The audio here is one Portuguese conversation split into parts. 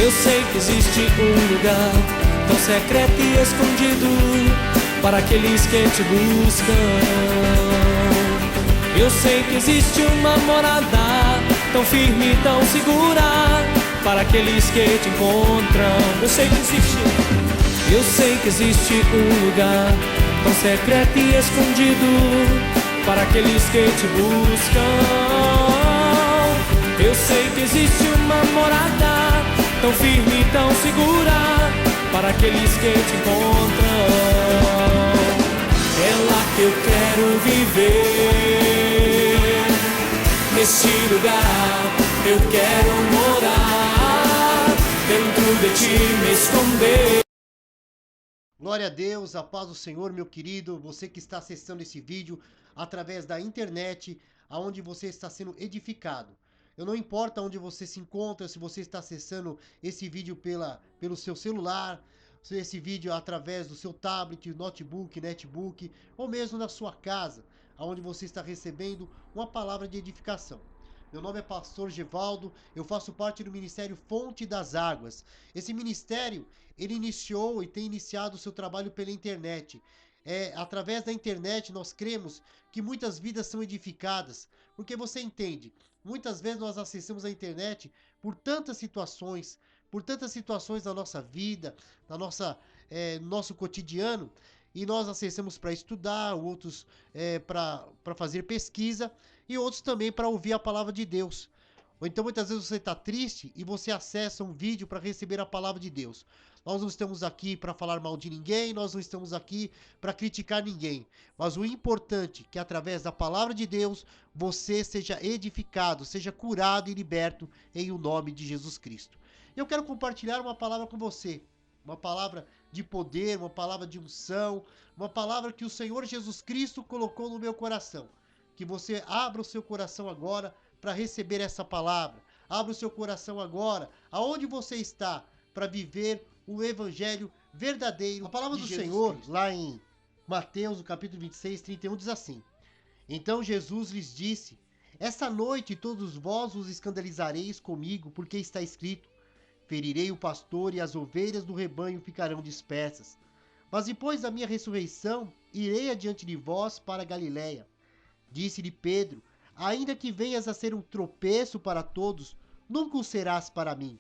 Eu sei que existe um lugar tão secreto e escondido para aqueles que te buscam. Eu sei que existe uma morada tão firme e tão segura para aqueles que te encontram. Eu sei que existe um lugar tão secreto e escondido para aqueles que te buscam. Eu sei que existe uma morada tão firme e tão segura para aqueles que te encontram. É lá que eu quero viver, nesse lugar eu quero morar, dentro de ti me esconder. Glória a Deus, a paz do Senhor, meu querido, você que está acessando esse vídeo através da internet, aonde você está sendo edificado. Eu não importa onde você se encontra, se você está acessando esse vídeo pelo seu celular, se esse vídeo através do seu tablet, notebook, netbook, ou mesmo na sua casa, aonde você está recebendo uma palavra de edificação. Meu nome é Pastor Gevaldo, eu faço parte do Ministério Fonte das Águas. Esse ministério, ele iniciou e tem iniciado o seu trabalho pela internet. Através da internet nós cremos que muitas vidas são edificadas, porque você entende, muitas vezes nós acessamos a internet por tantas situações da nossa vida, nosso cotidiano, e nós acessamos para estudar, outros para fazer pesquisa, e outros também para ouvir a palavra de Deus. Ou então muitas vezes você está triste e você acessa um vídeo para receber a palavra de Deus. Nós não estamos aqui para falar mal de ninguém, nós não estamos aqui para criticar ninguém. Mas o importante é que através da palavra de Deus você seja edificado, seja curado e liberto em o nome de Jesus Cristo. Eu quero compartilhar uma palavra com você. Uma palavra de poder, uma palavra de unção, uma palavra que o Senhor Jesus Cristo colocou no meu coração. Que você abra o seu coração agora para receber essa palavra. Abra o seu coração agora, aonde você está, para viver o evangelho verdadeiro. A palavra do Senhor, lá em Mateus, no capítulo 26, 31, diz assim: Então Jesus lhes disse: Esta noite todos vós vos escandalizareis comigo, porque está escrito: Ferirei o pastor e as ovelhas do rebanho ficarão dispersas. Mas depois da minha ressurreição, irei adiante de vós para Galiléia. Disse-lhe Pedro: Ainda que venhas a ser um tropeço para todos, nunca o serás para mim.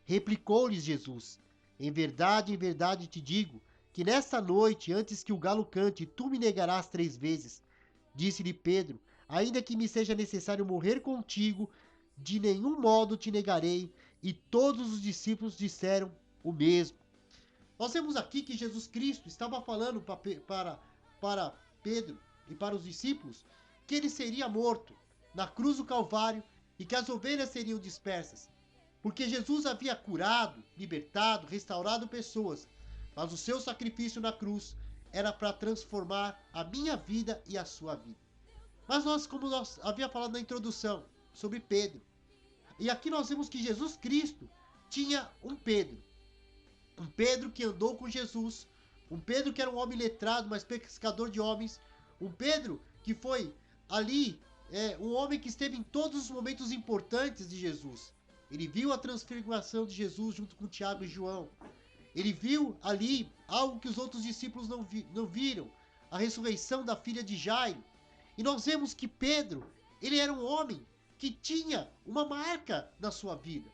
Replicou-lhes Jesus: em verdade te digo, que nesta noite, antes que o galo cante, tu me negarás 3 vezes. Disse-lhe Pedro: Ainda que me seja necessário morrer contigo, de nenhum modo te negarei. E todos os discípulos disseram o mesmo. Nós vemos aqui que Jesus Cristo estava falando para Pedro e para os discípulos que ele seria morto na cruz do Calvário e que as ovelhas seriam dispersas. Porque Jesus havia curado, libertado, restaurado pessoas, mas o seu sacrifício na cruz era para transformar a minha vida e a sua vida. Mas como nós havia falado na introdução sobre Pedro, e aqui nós vemos que Jesus Cristo tinha um Pedro que andou com Jesus, um Pedro que era um homem letrado, mas pescador de homens, um Pedro que foi ali um homem que esteve em todos os momentos importantes de Jesus. Ele viu a transfiguração de Jesus junto com Tiago e João. Ele viu ali algo que os outros discípulos não viram, a ressurreição da filha de Jairo. E nós vemos que Pedro, ele era um homem que tinha uma marca na sua vida.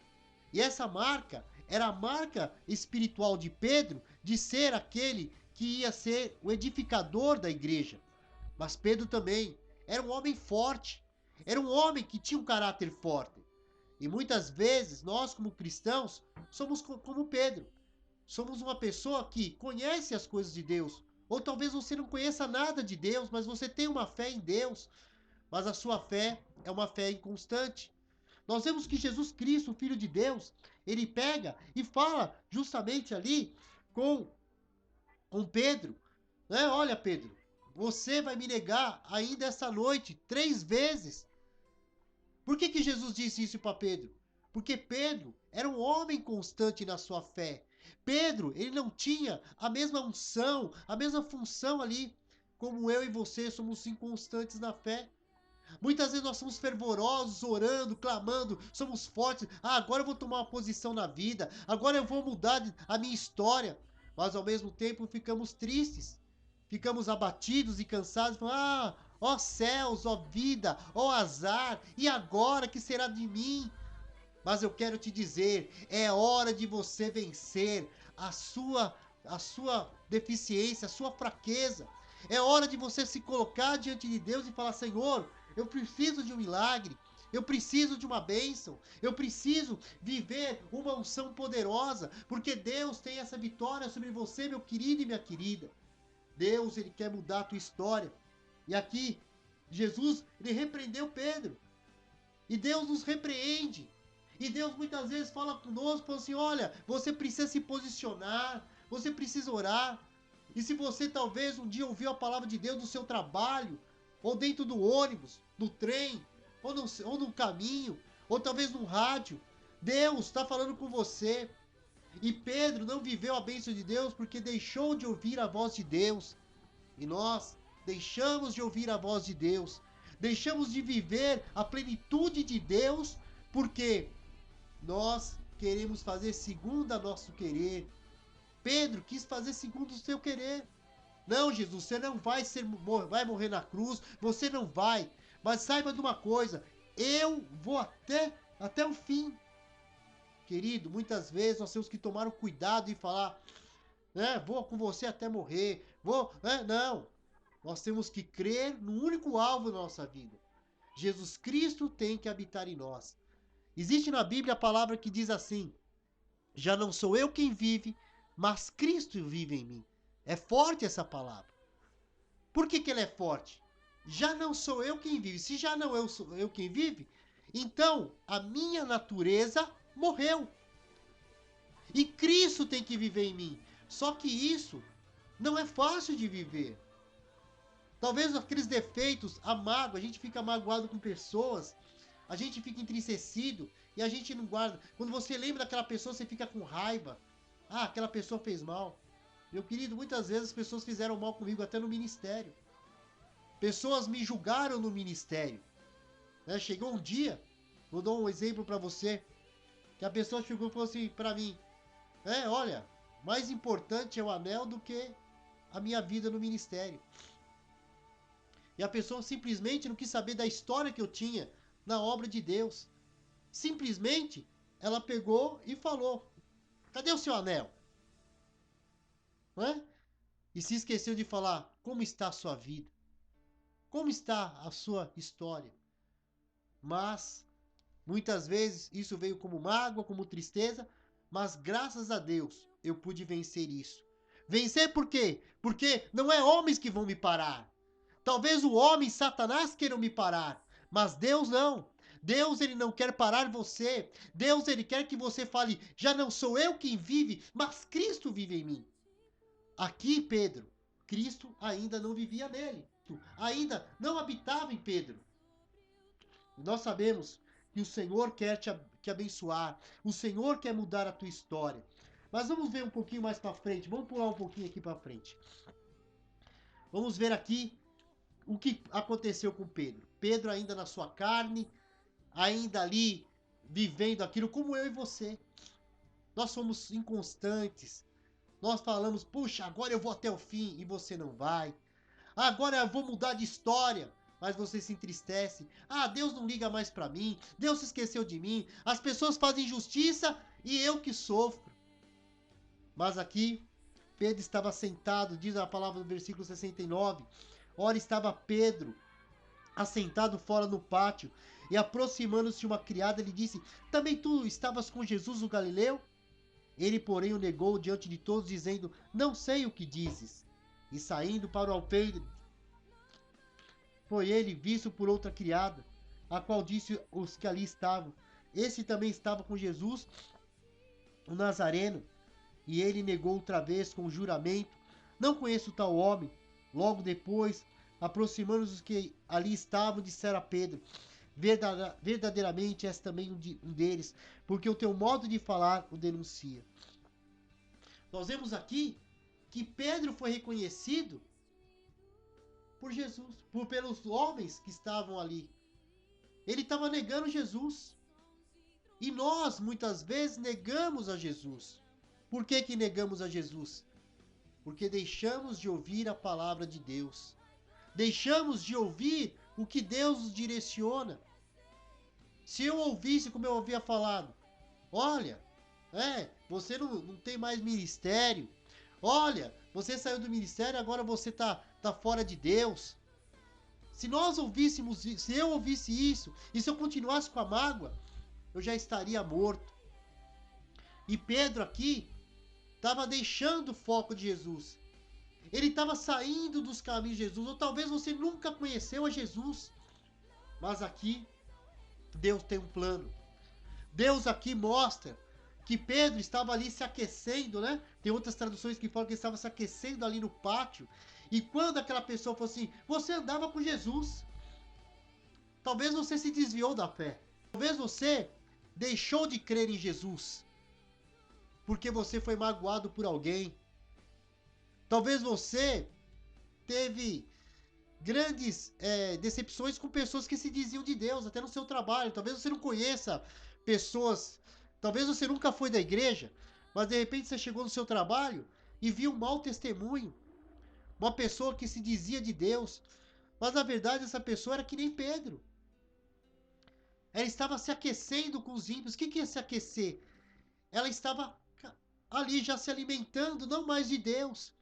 E essa marca era a marca espiritual de Pedro, de ser aquele que ia ser o edificador da igreja. Mas Pedro também era um homem forte, era um homem que tinha um caráter forte. E muitas vezes nós, como cristãos, somos como Pedro. Somos uma pessoa que conhece as coisas de Deus. Ou talvez você não conheça nada de Deus, mas você tem uma fé em Deus. Mas a sua fé é uma fé inconstante. Nós vemos que Jesus Cristo, o Filho de Deus, ele pega e fala justamente ali com Pedro. Olha, Pedro, você vai me negar ainda essa noite 3 vezes. Por que Jesus disse isso para Pedro? Porque Pedro era um homem constante na sua fé. Pedro, ele não tinha a mesma unção, a mesma função ali, como eu e você somos inconstantes na fé. Muitas vezes nós somos fervorosos, orando, clamando, somos fortes. Ah, agora eu vou tomar uma posição na vida, agora eu vou mudar a minha história. Mas ao mesmo tempo ficamos tristes, ficamos abatidos e cansados. Ah, ó céus, ó vida, ó azar, e agora que será de mim? Mas eu quero te dizer, é hora de você vencer a sua deficiência, a sua fraqueza. É hora de você se colocar diante de Deus e falar: Senhor, eu preciso de um milagre. Eu preciso de uma bênção. Eu preciso viver uma unção poderosa. Porque Deus tem essa vitória sobre você, meu querido e minha querida. Deus, Ele quer mudar a tua história. E aqui, Jesus, Ele repreendeu Pedro. E Deus nos repreende. E Deus muitas vezes fala conosco, fala assim: olha, você precisa se posicionar, você precisa orar. E se você talvez um dia ouviu a palavra de Deus no seu trabalho, ou dentro do ônibus, no trem, ou no caminho, ou talvez no rádio, Deus está falando com você. E Pedro não viveu a bênção de Deus porque deixou de ouvir a voz de Deus. E nós deixamos de ouvir a voz de Deus. Deixamos de viver a plenitude de Deus porque nós queremos fazer segundo a nosso querer. Pedro quis fazer segundo o seu querer. Não, Jesus, você não vai morrer na cruz, você não vai. Mas saiba de uma coisa, eu vou até o fim. Querido, muitas vezes nós temos que tomar o cuidado e falar, né, vou com você até morrer, não. Nós temos que crer no único alvo da nossa vida. Jesus Cristo tem que habitar em nós. Existe na Bíblia a palavra que diz assim: já não sou eu quem vive, mas Cristo vive em mim. É forte essa palavra. Por que ela é forte? Já não sou eu quem vive. Se já não sou eu quem vive, então a minha natureza morreu. E Cristo tem que viver em mim. Só que isso não é fácil de viver. Talvez aqueles defeitos, a mágoa, a gente fica magoado com pessoas, a gente fica entristecido e a gente não guarda. Quando você lembra daquela pessoa, você fica com raiva. Ah, aquela pessoa fez mal. Meu querido, muitas vezes as pessoas fizeram mal comigo até no ministério. Pessoas me julgaram no ministério. Né? Chegou um dia, vou dar um exemplo para você, que a pessoa chegou e falou assim para mim: olha, mais importante é o anel do que a minha vida no ministério. E a pessoa simplesmente não quis saber da história que eu tinha na obra de Deus. Simplesmente ela pegou e falou: cadê o seu anel? Não é? E se esqueceu de falar como está a sua vida. Como está a sua história. Mas muitas vezes isso veio como mágoa, como tristeza, mas graças a Deus eu pude vencer isso. Vencer por quê? Porque não é homens que vão me parar. Talvez o homem, Satanás, queiram me parar, mas Deus não. Deus, ele não quer parar você. Deus, ele quer que você fale: já não sou eu quem vive, mas Cristo vive em mim. Aqui, Pedro, Cristo ainda não vivia nele. Ainda não habitava em Pedro. Nós sabemos que o Senhor quer te abençoar. O Senhor quer mudar a tua história. Mas vamos ver um pouquinho mais para frente. Vamos pular um pouquinho aqui para frente. Vamos ver aqui o que aconteceu com Pedro. Pedro ainda na sua carne, ainda ali vivendo aquilo como eu e você. Nós somos inconstantes. Nós falamos: puxa, agora eu vou até o fim, e você não vai. Agora eu vou mudar de história, mas você se entristece. Ah, Deus não liga mais para mim. Deus se esqueceu de mim. As pessoas fazem justiça e eu que sofro. Mas aqui Pedro estava sentado, diz a palavra no versículo 69. Ora estava Pedro assentado fora no pátio, e aproximando-se de uma criada, lhe disse: também tu estavas com Jesus o Galileu? Ele, porém, o negou diante de todos, dizendo: não sei o que dizes. E saindo para o alpendre, foi ele visto por outra criada, a qual disse os que ali estavam: esse também estava com Jesus, o Nazareno. E ele negou outra vez com juramento: não conheço tal homem. Logo depois, aproximando-se os que ali estavam, disseram a Pedro: verdadeiramente és também um deles, porque o teu modo de falar o denuncia. Nós vemos aqui que Pedro foi reconhecido por Jesus, pelos homens que estavam ali. Ele estava negando Jesus. E nós, muitas vezes, negamos a Jesus. Por que que negamos a Jesus? Porque deixamos de ouvir a palavra de Deus. Deixamos de ouvir o que Deus nos direciona. Se eu ouvisse como eu havia falado, olha, você não tem mais ministério. Olha, você saiu do ministério, agora você tá fora de Deus. Se nós ouvíssemos, se eu ouvisse isso, e se eu continuasse com a mágoa, eu já estaria morto. E Pedro aqui estava deixando o foco de Jesus. Ele estava saindo dos caminhos de Jesus. Ou talvez você nunca conheceu a Jesus. Mas aqui, Deus tem um plano. Deus aqui mostra que Pedro estava ali se aquecendo, né? Tem outras traduções que falam que ele estava se aquecendo ali no pátio. E quando aquela pessoa falou assim, você andava com Jesus. Talvez você se desviou da fé. Talvez você deixou de crer em Jesus. Porque você foi magoado por alguém. Talvez você teve grandes decepções com pessoas que se diziam de Deus, até no seu trabalho. Talvez você não conheça pessoas, talvez você nunca foi da igreja, mas de repente você chegou no seu trabalho e viu um mau testemunho. Uma pessoa que se dizia de Deus, mas na verdade essa pessoa era que nem Pedro. Ela estava se aquecendo com os ímpios. O que é se aquecer? Ela estava ali já se alimentando, não mais de Deus,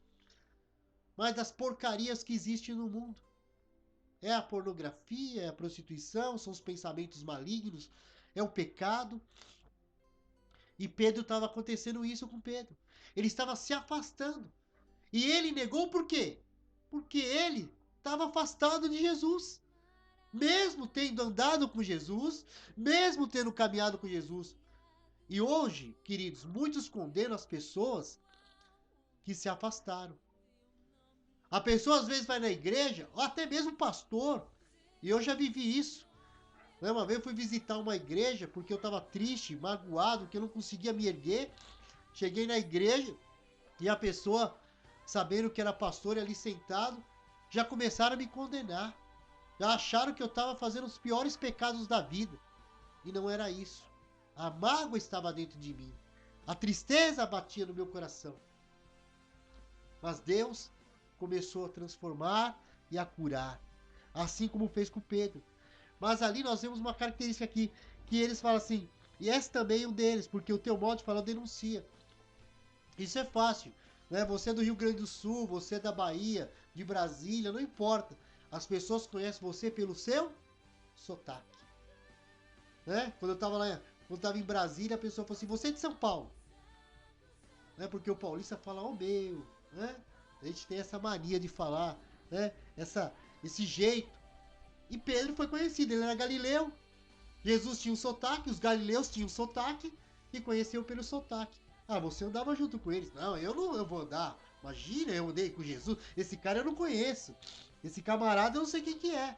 mas das porcarias que existem no mundo. É a pornografia, é a prostituição, são os pensamentos malignos, é o pecado. E Pedro estava acontecendo isso com Pedro. Ele estava se afastando. E ele negou por quê? Porque ele estava afastado de Jesus. Mesmo tendo andado com Jesus, mesmo tendo caminhado com Jesus. E hoje, queridos, muitos condenam as pessoas que se afastaram. A pessoa às vezes vai na igreja, ou até mesmo pastor, e eu já vivi isso. Uma vez eu fui visitar uma igreja porque eu estava triste, magoado, que eu não conseguia me erguer. Cheguei na igreja e a pessoa, sabendo que era pastor e ali sentado, já começaram a me condenar. Já acharam que eu estava fazendo os piores pecados da vida. E não era isso. A mágoa estava dentro de mim. A tristeza batia no meu coração. Mas Deus começou a transformar e a curar. Assim como fez com Pedro. Mas ali nós vemos uma característica aqui. Que eles falam assim. E esse também é um deles. Porque o teu modo de falar denuncia. Isso é fácil. Né? Você é do Rio Grande do Sul. Você é da Bahia. De Brasília. Não importa. As pessoas conhecem você pelo seu sotaque. Né? Quando eu estava lá... Quando estava em Brasília, a pessoa falou assim, você é de São Paulo. Né? Porque o paulista fala, ó meu. Né? A gente tem essa mania de falar, né? Esse jeito. E Pedro foi conhecido, ele era galileu. Jesus tinha um sotaque, os galileus tinham um sotaque e conheceu pelo sotaque. Ah, você andava junto com eles. Não, eu vou andar. Imagina, eu andei com Jesus. Esse cara eu não conheço. Esse camarada eu não sei quem que é.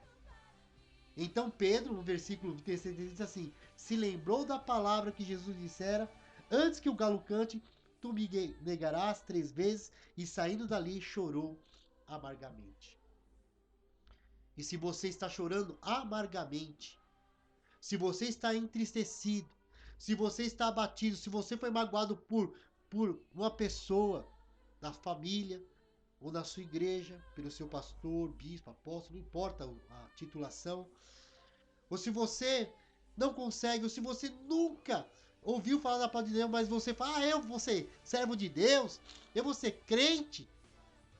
Então Pedro, no versículo 36, diz assim, se lembrou da palavra que Jesus dissera, antes que o galo cante, tu me negarás 3 vezes, e saindo dali chorou amargamente. E se você está chorando amargamente, se você está entristecido, se você está abatido, se você foi magoado por uma pessoa da família, ou na sua igreja, pelo seu pastor, bispo, apóstolo, não importa a titulação, ou se você não consegue, ou se você nunca ouviu falar da palavra de Deus, mas você fala, eu vou ser servo de Deus, eu vou ser crente.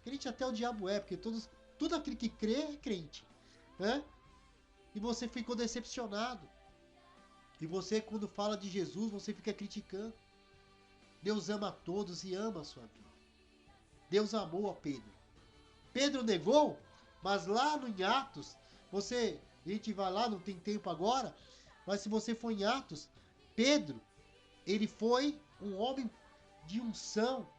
Crente até o diabo é, porque tudo aquele que crê é crente. Né? E você ficou decepcionado. E você, quando fala de Jesus, você fica criticando. Deus ama a todos e ama a sua vida. Deus amou a Pedro. Pedro negou, mas lá no em Atos, a gente vai lá, não tem tempo agora, mas se você for em Atos, Pedro, ele foi um homem de unção.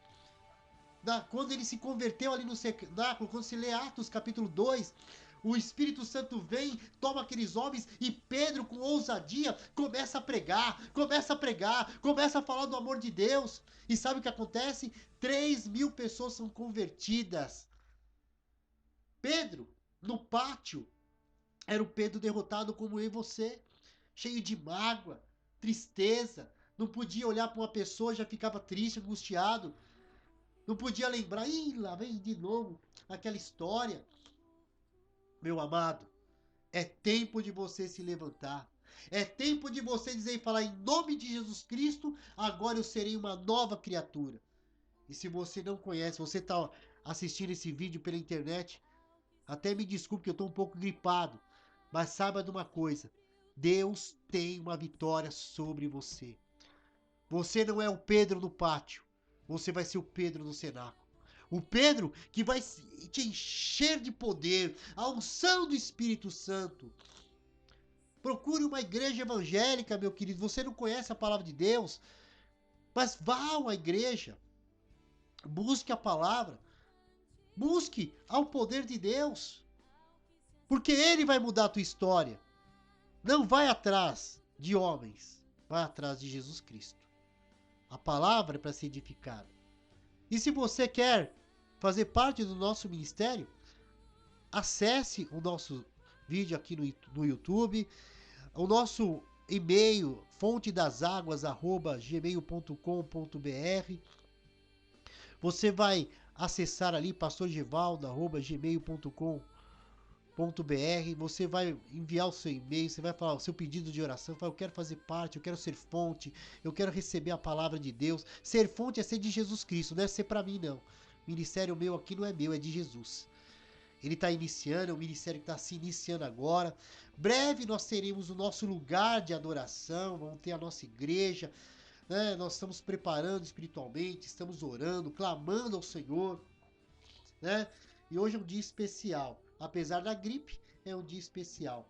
Quando ele se converteu ali no cenáculo, quando se lê Atos capítulo 2, o Espírito Santo vem, toma aqueles homens e Pedro, com ousadia, começa a pregar, começa a falar do amor de Deus. E sabe o que acontece? 3.000 pessoas são convertidas. Pedro, no pátio, Era o Pedro derrotado como eu e você, cheio de mágoa, tristeza, não podia olhar para uma pessoa, já ficava triste, angustiado, não podia lembrar, ih, lá vem de novo aquela história. Meu amado, é tempo de você se levantar. É tempo de você dizer e falar em nome de Jesus Cristo, agora eu serei uma nova criatura. E se você não conhece, você está assistindo esse vídeo pela internet, até me desculpe que eu estou um pouco gripado, mas saiba de uma coisa, Deus tem uma vitória sobre você. Você não é o Pedro no pátio, você vai ser o Pedro no cenáculo. O Pedro que vai te encher de poder, a unção do Espírito Santo. Procure uma igreja evangélica, meu querido. Você não conhece a palavra de Deus, mas vá a uma igreja. Busque a palavra. Busque ao poder de Deus. Porque Ele vai mudar a tua história. Não vai atrás de homens. Vai atrás de Jesus Cristo. A palavra é para ser edificada. E se você quer fazer parte do nosso ministério, acesse o nosso vídeo aqui no YouTube. O nosso e-mail, fontedaságuas@gmail.com.br. Você vai acessar ali pastorgevaldo@gmail.com.br. Você vai enviar o seu e-mail, você vai falar o seu pedido de oração, fala, eu quero fazer parte, eu quero ser fonte, eu quero receber a palavra de Deus. Ser fonte é ser de Jesus Cristo, não é ser para mim não. O ministério meu aqui não é meu, é de Jesus. Ele está iniciando, é um ministério que está se iniciando agora. Breve nós teremos o nosso lugar de adoração, vamos ter a nossa igreja, né? Nós estamos preparando espiritualmente, estamos orando, clamando ao Senhor, né? E hoje é um dia especial, apesar da gripe, é um dia especial.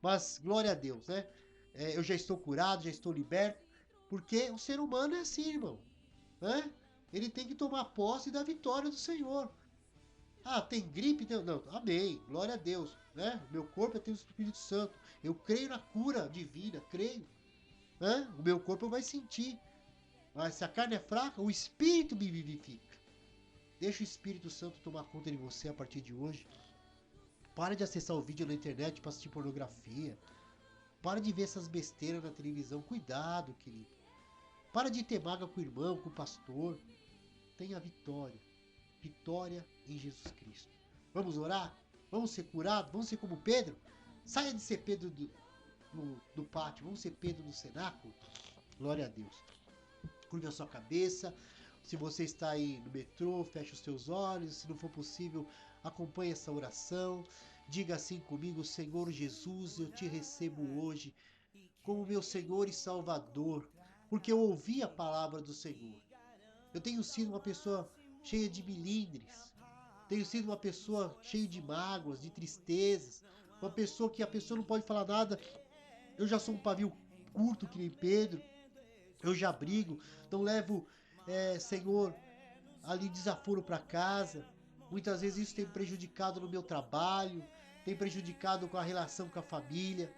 Mas glória a Deus, né? Eu já estou curado, já estou liberto, porque o ser humano é assim, irmão, né? Ele tem que tomar posse da vitória do Senhor. Ah, tem gripe? Não, amém, glória a Deus, né? Meu corpo é templo do Espírito Santo. Eu creio na cura divina, creio, né? O meu corpo vai sentir. Mas se a carne é fraca, o Espírito me vivifica. Deixa o Espírito Santo tomar conta de você a partir de hoje. Para de acessar o vídeo na internet para assistir pornografia. Para de ver essas besteiras na televisão. Cuidado, querido. Para de ter mágoa com o irmão, com o pastor. Tenha vitória. Vitória em Jesus Cristo. Vamos orar? Vamos ser curados? Vamos ser como Pedro? Saia de ser Pedro do pátio. Vamos ser Pedro no cenáculo? Glória a Deus. Curve a sua cabeça. Se você está aí no metrô, feche os seus olhos. Se não for possível, acompanhe essa oração. Diga assim comigo: Senhor Jesus, eu te recebo hoje como meu Senhor e Salvador, porque eu ouvi a palavra do Senhor. Eu tenho sido uma pessoa cheia de milindres. Tenho sido uma pessoa cheia de mágoas, de tristezas. Uma pessoa que a pessoa não pode falar nada. Eu já sou um pavio curto que nem Pedro. Eu já brigo. Não levo, Senhor, ali desaforo para casa. Muitas vezes isso tem prejudicado no meu trabalho. Tem prejudicado com a relação com a família.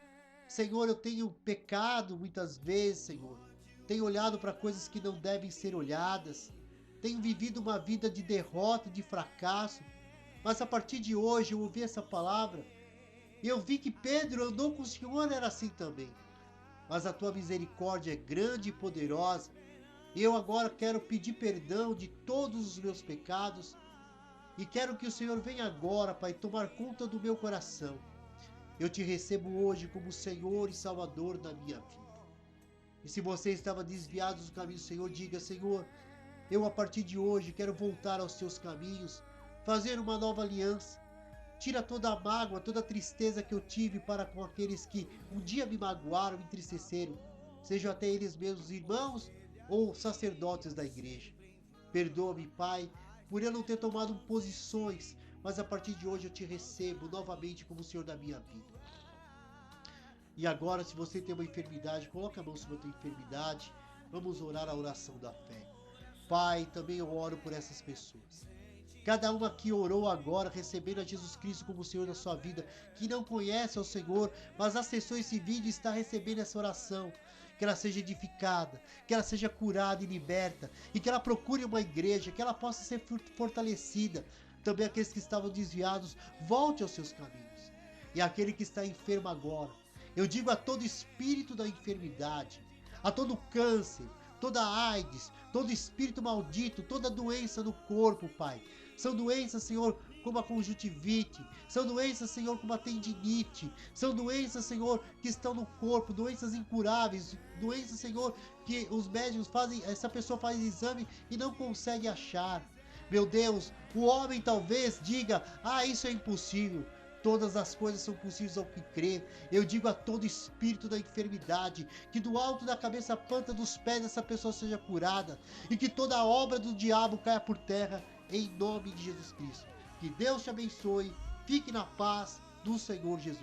Senhor, eu tenho pecado muitas vezes, Senhor. Tenho olhado para coisas que não devem ser olhadas. Tenho vivido uma vida de derrota, de fracasso. Mas a partir de hoje eu ouvi essa palavra e eu vi que Pedro andou com o Senhor, era assim também. Mas a tua misericórdia é grande e poderosa. E eu agora quero pedir perdão de todos os meus pecados. E quero que o Senhor venha agora, Pai, tomar conta do meu coração. Eu te recebo hoje como Senhor e Salvador da minha vida. E se você estava desviado do caminho do Senhor, diga: Senhor, eu a partir de hoje quero voltar aos teus caminhos, fazer uma nova aliança. Tira toda a mágoa, toda a tristeza que eu tive para com aqueles que um dia me magoaram, me entristeceram, sejam até eles mesmos irmãos ou sacerdotes da igreja. Perdoa-me, Pai, por eu não ter tomado posições, mas a partir de hoje eu te recebo novamente como Senhor da minha vida. E agora, se você tem uma enfermidade, coloque a mão sobre a tua enfermidade. Vamos orar a oração da fé. Pai, também eu oro por essas pessoas. Cada uma que orou agora, recebendo a Jesus Cristo como Senhor da sua vida, que não conhece ao Senhor, mas acessou esse vídeo e está recebendo essa oração. Que ela seja edificada, que ela seja curada e liberta, e que ela procure uma igreja, que ela possa ser fortalecida. Também aqueles que estavam desviados, volte aos seus caminhos. e aquele que está enfermo agora. Eu digo a todo espírito da enfermidade, a todo câncer, toda AIDS, todo espírito maldito, toda doença no corpo, Pai. São doenças, Senhor, como a conjuntivite, são doenças, Senhor, como a tendinite, são doenças, Senhor, que estão no corpo, doenças incuráveis, doenças, Senhor, que os médicos fazem, essa pessoa faz exame e não consegue achar. Meu Deus, o homem talvez diga, isso é impossível. Todas as coisas são possíveis ao que crê. Eu digo a todo espírito da enfermidade, que do alto da cabeça à planta dos pés essa pessoa seja curada, e que toda a obra do diabo caia por terra, em nome de Jesus Cristo. Que Deus te abençoe, fique na paz do Senhor Jesus.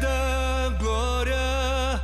Da glória,